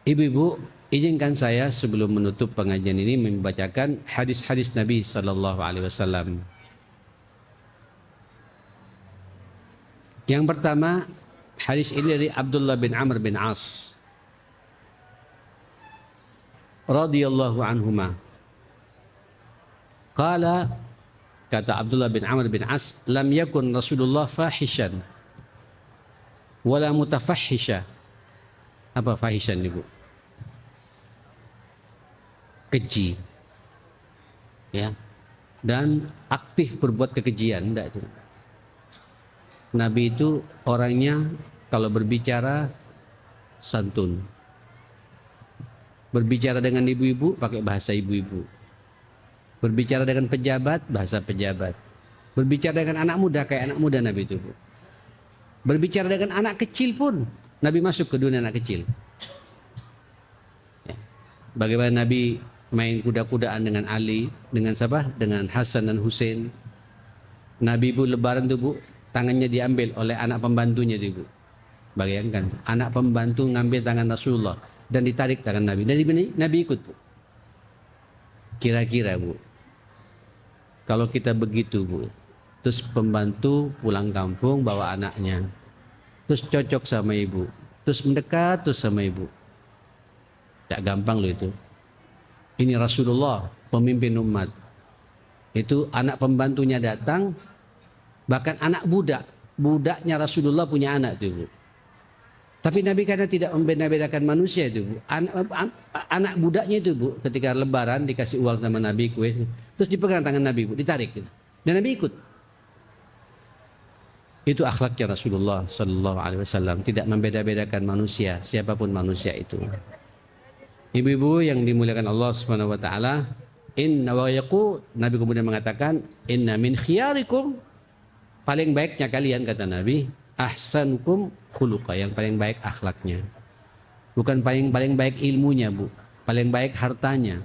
Ibu-ibu, izinkan saya sebelum menutup pengajian ini membacakan hadis-hadis Nabi sallallahu alaihi wasallam. Yang pertama, hadis ini dari Abdullah bin Amr bin As radhiyallahu anhuma. Qala, kata Abdullah bin Amr bin As, lam yakun Rasulullah fahishan wala mutafahisha. Apa fahishan, Ibu? Keji. Ya. Dan aktif berbuat kekejian, enggak itu. Nabi itu orangnya kalau berbicara santun. Berbicara dengan ibu-ibu pakai bahasa ibu-ibu. Berbicara dengan pejabat, bahasa pejabat. Berbicara dengan anak muda kayak anak muda Nabi itu. Berbicara dengan anak kecil pun Nabi masuk ke dunia anak kecil. Ya. Bagaimana Nabi main kuda-kudaan dengan Ali, dengan siapa? Dengan Hasan dan Hussein. Nabi Bu lebaran tuh Bu, tangannya diambil oleh anak pembantunya itu Bu. Bayangkan, anak pembantu ngambil tangan Rasulullah dan ditarik tangan Nabi. Dan Nabi ikut Bu. Kira-kira Bu, kalau kita begitu Bu, terus pembantu pulang kampung bawa anaknya, terus cocok sama ibu, terus mendekat terus sama ibu, tidak gampang loh itu. Ini Rasulullah, pemimpin umat. Itu anak pembantunya datang, bahkan anak budaknya Rasulullah punya anak itu Bu. Tapi Nabi karena tidak membeda-bedakan manusia itu Bu. Anak budaknya itu Bu, ketika lebaran dikasih uang sama Nabi, kue, terus dipegang tangan Nabi Bu, ditarik gitu. Dan Nabi ikut. Itu akhlaknya Rasulullah Sallallahu Alaihi Wasallam, tidak membeda-bedakan manusia, siapapun manusia itu. Ibu-ibu yang dimuliakan Allah Subhanahu Wa Taala, inna wa yaqu, Nabi kemudian mengatakan, inna min khiyarikum, paling baiknya kalian kata Nabi, ahsanukum khuluqa, yang paling baik akhlaknya. Bukan paling baik ilmunya Bu, paling baik hartanya,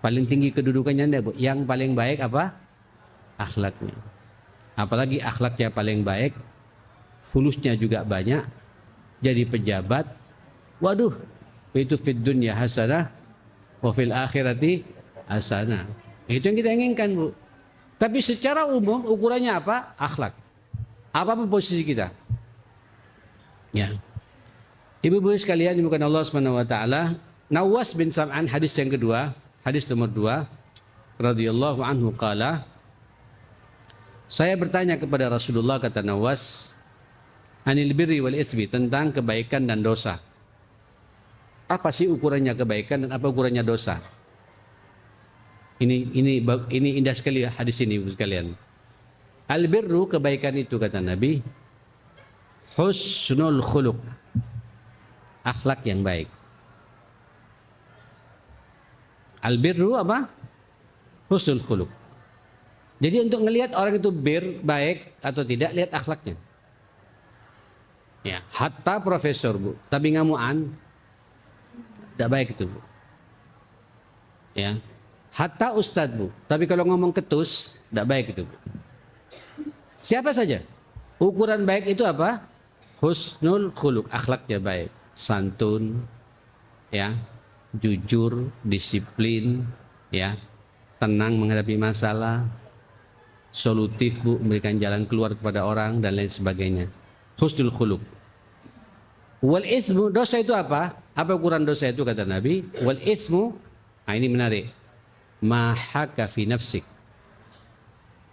paling tinggi kedudukannya enggak Bu, yang paling baik apa? Akhlaknya. Apalagi akhlaknya paling baik, fulusnya juga banyak, jadi pejabat, waduh, itu fid dunya hasanah wa fil akhirati hasanah. Itu yang kita inginkan Bu. Tapi secara umum ukurannya apa? Akhlak. Apapun posisi kita. Ya. Ibu-ibu sekalian bukan Allah Subhanahu wa taala, Nawas bin Sam'an, hadis yang kedua, hadis nomor 2, radhiyallahu anhu qala, saya bertanya kepada Rasulullah, kata Nawas, anil birri wal itsmi, tentang kebaikan dan dosa. Apa sih ukurannya kebaikan dan apa ukurannya dosa? Ini indah sekali ya hadis ini Ibu sekalian. Al birru, kebaikan itu kata Nabi, husnul khuluq, akhlak yang baik. Al birru apa? Husnul khuluq. Jadi untuk ngelihat orang itu baik atau tidak, lihat akhlaknya. Ya, hatta profesor Bu, tapi ngamuan, tidak baik itu Bu. Ya, hatta ustadz Bu, tapi kalau ngomong ketus, tidak baik itu Bu. Siapa saja, ukuran baik itu apa? Husnul khuluq, akhlaknya baik, santun, ya, jujur, disiplin, ya, tenang menghadapi masalah, solutif Bu, memberikan jalan keluar kepada orang dan lain sebagainya. Husnul khuluq. Wal itsmu, dosa itu apa? Apa ukuran dosa itu kata Nabi? Wal itsmu, nah ini menarik. Ma haka fi nafsik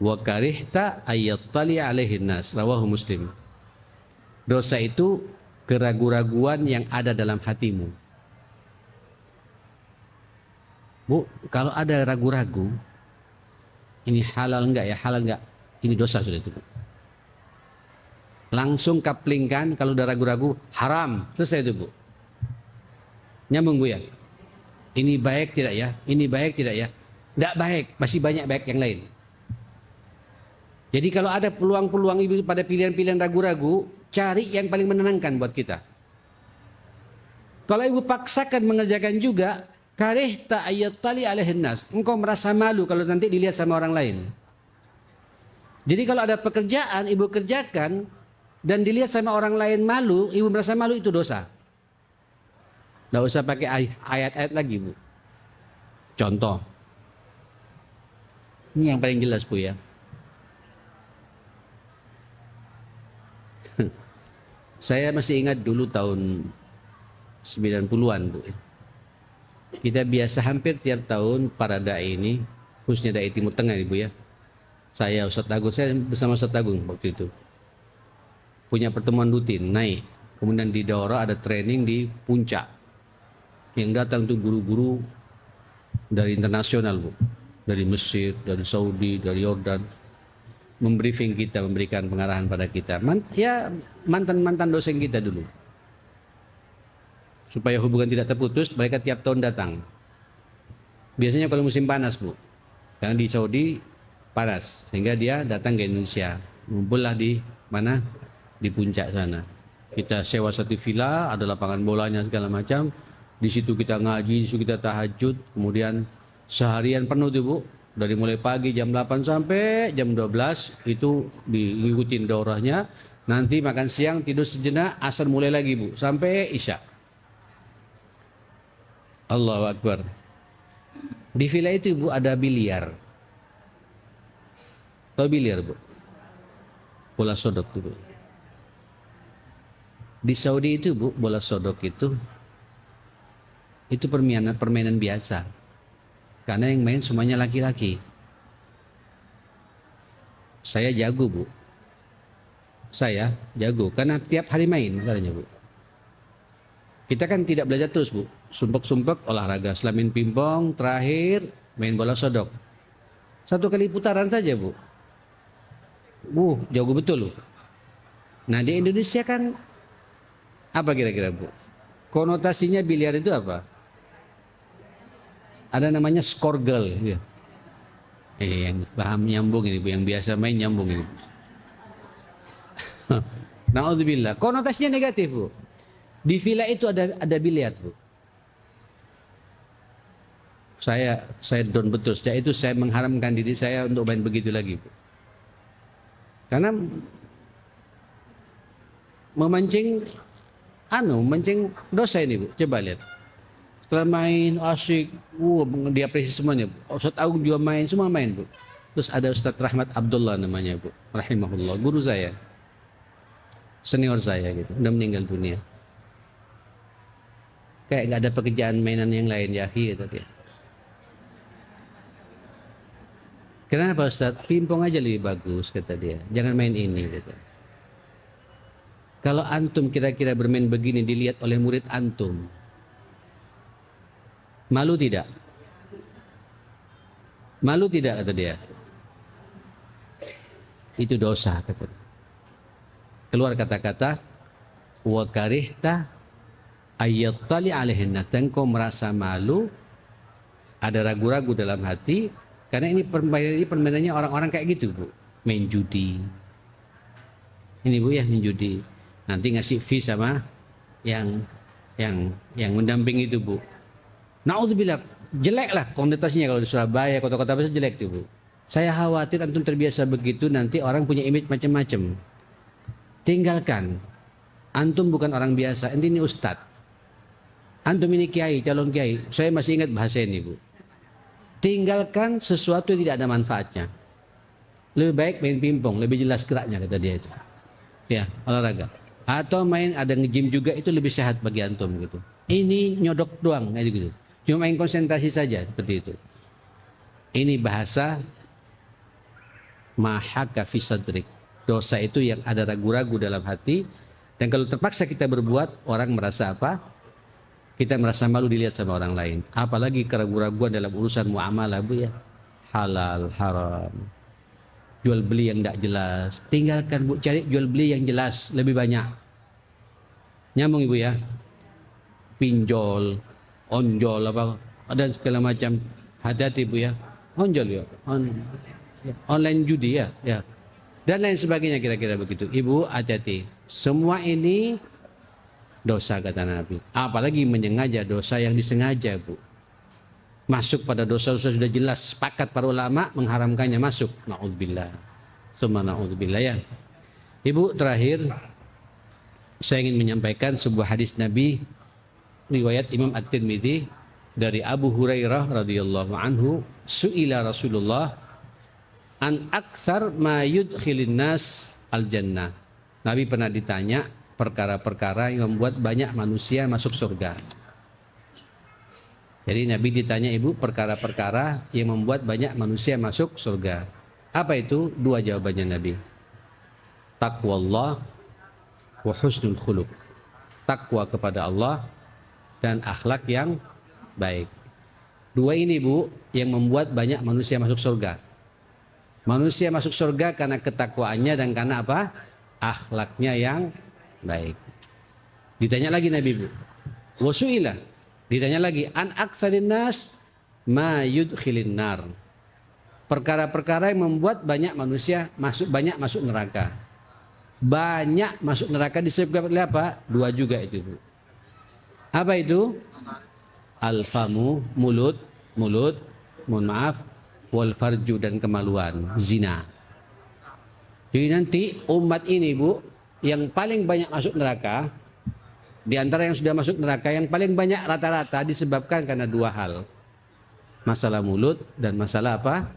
wa karihta ayattali alaihi nas, rawahu Muslim. Dosa itu keraguan-raguan yang ada dalam hatimu. Bu, kalau ada ragu-ragu, ini halal enggak ya, halal enggak, ini dosa sudah itu. Langsung kaplingkan, kalau udah ragu-ragu, haram, selesai itu Bu. Nyambung Bu ya. Ini baik tidak ya, ini baik tidak ya, enggak baik, masih banyak baik yang lain. Jadi kalau ada peluang-peluang ibu pada pilihan-pilihan ragu-ragu, cari yang paling menenangkan buat kita. Kalau ibu paksakan mengerjakan juga, karihta ayattali alaihin nas, engkau merasa malu kalau nanti dilihat sama orang lain. Jadi kalau ada pekerjaan ibu kerjakan dan dilihat sama orang lain malu, ibu merasa malu, itu dosa. Tidak usah pakai ayat-ayat lagi Bu. Contoh, ini yang paling jelas Bu ya. Saya masih ingat dulu tahun 90-an Bu. Kita biasa hampir tiap tahun para dai ini, khususnya dai Timur Tengah Ibu ya. Saya Ustadz Agung, saya bersama Ustadz Agung waktu itu. Punya pertemuan rutin, naik. Kemudian di Daura ada training di puncak. Yang datang tuh guru-guru dari internasional Bu. Dari Mesir, dari Saudi, dari Yordan. Membriefing kita, memberikan pengarahan pada kita. Mantan-mantan dosen kita dulu. Supaya hubungan tidak terputus, mereka tiap tahun datang. Biasanya kalau musim panas Bu. Karena di Saudi panas, sehingga dia datang ke Indonesia. Ngumpullah di mana? Di puncak sana. Kita sewa satu villa, ada lapangan bolanya segala macam. Di situ kita ngaji, di situ kita tahajud. Kemudian seharian penuh tuh Bu. Dari mulai pagi jam 8 sampai jam 12 itu diikutin daurahnya. Nanti makan siang, tidur sejenak, asar mulai lagi Bu. Sampai Isya. Allahu Akbar. Di villa itu Bu ada biliar. Tahu biliar Bu? Bola sodok itu Bu. Di Saudi itu Bu, bola sodok itu permainan biasa. Karena yang main semuanya laki-laki. Saya jago Bu. Saya jago karena tiap hari main katanya Bu. Kita kan tidak belajar terus Bu. Sumpek-sumpek olahraga, selamin pingpong, terakhir main bola sodok. Satu kali putaran saja Bu. Jago betul loh. Nah di Indonesia kan apa kira-kira Bu? Konotasinya biliar itu apa? Ada namanya score girl ya. Yang paham nyambung ini Bu, yang biasa main nyambung ini. Na'udzubillah. Konotasinya negatif Bu. Di villa itu ada biliar Bu. Saya down betul. Sejak itu saya mengharamkan diri saya untuk main begitu lagi Bu. Karena memancing dosa ini Bu. Coba lihat. Setelah main asik, diapresiasi semuanya. Ustadz Agung juga main, semua main Bu. Terus ada Ustadz Rahmat Abdullah namanya Bu, rahimahullah, guru saya, senior saya gitu, udah meninggal dunia. Kayak nggak ada pekerjaan mainan yang lain ya, gitu dia. Kenapa Ustadz? Pingpong aja lebih bagus kata dia. Jangan main ini kata. Kalau antum kira-kira bermain begini dilihat oleh murid antum, malu tidak? Malu tidak kata dia. Itu dosa kata. Keluar kata-kata wa karihta ayyattali alaihinna. Engkau merasa malu, ada ragu-ragu dalam hati karena ini permainannya orang-orang kayak gitu Bu. Main judi. Ini Bu ya, main judi. Nanti ngasih fee sama yang mendamping itu Bu. Na'udzubillah, jelek lah konotasinya kalau di Surabaya, kota-kota besar jelek tuh Bu. Saya khawatir antum terbiasa begitu nanti orang punya image macam-macam. Tinggalkan. Antum bukan orang biasa, ini ustadz. Antum ini kiai, calon kiai. Saya masih ingat bahasa ini Bu. Tinggalkan sesuatu yang tidak ada manfaatnya. Lebih baik main pingpong, lebih jelas geraknya kata dia itu. Ya, olahraga. Atau main ada nge-gym juga, itu lebih sehat bagi antum gitu. Ini nyodok doang kayak gitu. Cuma main konsentrasi saja seperti itu. Ini bahasa mahaka fi sadrik. Dosa itu yang ada ragu-ragu dalam hati, dan kalau terpaksa kita berbuat, orang merasa apa? Kita merasa malu dilihat sama orang lain. Apalagi keraguan-raguan dalam urusan muamalah Bu ya. Halal, haram. Jual beli yang tidak jelas. Tinggalkan Bu, cari jual beli yang jelas lebih banyak. Nyambung Ibu ya. Pinjol, onjol apa, ada segala macam. Hati-hati Bu ya. Onjol ya. Online judi ya. Dan lain sebagainya kira-kira begitu. Ibu hati-hati. Semua ini dosa kata Nabi. Apalagi menyengaja, dosa yang disengaja Bu. Masuk pada dosa-dosa sudah jelas, sepakat para ulama mengharamkannya masuk. Na'udzubillah. Summa na'udzubillah ya. Ibu terakhir saya ingin menyampaikan sebuah hadis Nabi riwayat Imam At-Tirmidzi dari Abu Hurairah radhiyallahu anhu, su'ila Rasulullah an aktsar ma yudkhilin nas al jannah. Nabi pernah ditanya perkara-perkara yang membuat banyak manusia masuk surga. Jadi Nabi ditanya ibu perkara-perkara yang membuat banyak manusia masuk surga. Apa itu? Dua jawabannya Nabi. Taqwallah wa husnul khuluq. Takwa kepada Allah dan akhlak yang baik. Dua ini bu yang membuat banyak manusia masuk surga. Manusia masuk surga karena ketakwaannya dan karena apa? Akhlaknya yang baik. Ditanya lagi Nabi bu. Wasu'ilah. Ditanya lagi an aktsarin nas ma yudkhilin nar. Perkara-perkara yang membuat banyak manusia masuk neraka. Banyak masuk neraka disebabkan oleh apa? Dua juga itu bu. Apa itu? Al-famu, mulut, mohon maaf, wal farju dan kemaluan, zina. Jadi nanti umat ini bu, yang paling banyak masuk neraka, di antara yang sudah masuk neraka, yang paling banyak rata-rata disebabkan karena dua hal. Masalah mulut dan masalah apa?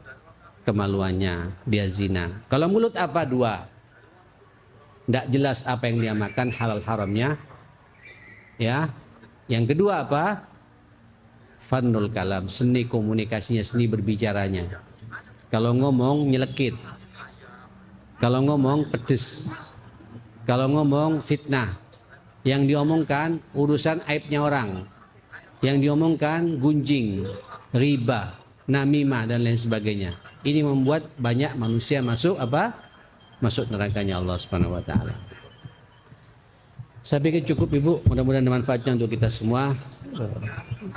Kemaluannya, dia zina. Kalau mulut apa? Dua. Tidak jelas apa yang dia makan, halal haramnya. Ya. Yang kedua apa? Fannul kalam, seni komunikasinya, seni berbicaranya. Kalau ngomong nyelekit, kalau ngomong pedes, kalau ngomong fitnah, yang diomongkan urusan aibnya orang, yang diomongkan gunjing, riba, namimah dan lain sebagainya. Ini membuat banyak manusia masuk apa? Masuk nerakanya Allah Subhanahu wa taala. Saya pikir cukup ibu, mudah-mudahan manfaatnya untuk kita semua.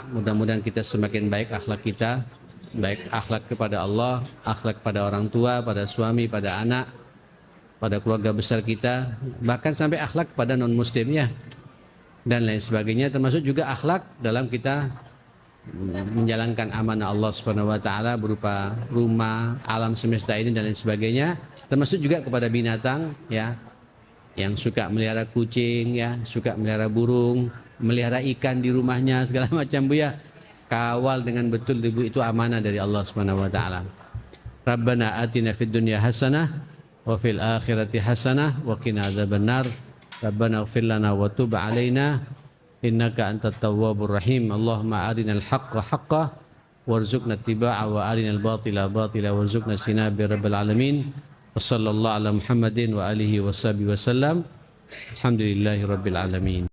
Mudah-mudahan kita semakin baik akhlak kita, baik akhlak kepada Allah, akhlak pada orang tua, pada suami, pada anak, pada keluarga besar kita, bahkan sampai akhlak pada non muslim ya, dan lain sebagainya, termasuk juga akhlak dalam kita menjalankan amanah Allah Subhanahu wa taala berupa rumah, alam semesta ini dan lain sebagainya, termasuk juga kepada binatang ya, yang suka melihara kucing ya, suka melihara burung, melihara ikan di rumahnya segala macam bu ya, kawal dengan betul ibu, itu amanah dari Allah Subhanahu wa taala. Rabbana atina fid dunya hasanah wa fil akhirati hasanah wa qina adzabannar. Rabbana ighfir lana wa tub alaina innaka antat tawwabur rahim. Allahumma arinal haqqa haqqan warzuqna ittiba'a wa arinal batila batila warzuqna istinabi rabbil alamin. Wassallallahu ala Muhammadin wa alihi washabihi wasallam. Alhamdulillahi rabbil alamin.